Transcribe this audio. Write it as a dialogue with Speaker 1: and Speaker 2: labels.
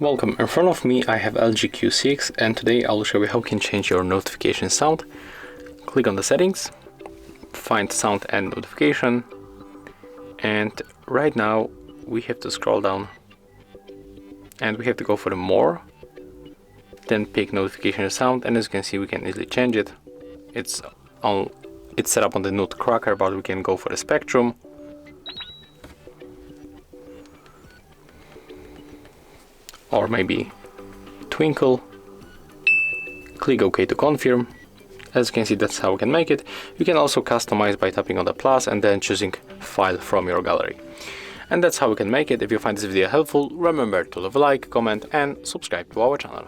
Speaker 1: Welcome, in front of me I have LG Q6 and today I'll show you how you can change your notification sound. Click on the settings, find sound and notification, and right now we have to scroll down and we have to go for the more, then pick notification sound, and as you can see we can easily change it. It's set up on the Nutcracker, but we can go for the spectrum. Or maybe twinkle. Click OK to confirm. As you can see, that's how we can make it. You can also customize by tapping on the plus and then choosing file from your gallery. And that's how we can make it. If you find this video helpful, remember to leave a like, comment and subscribe to our channel.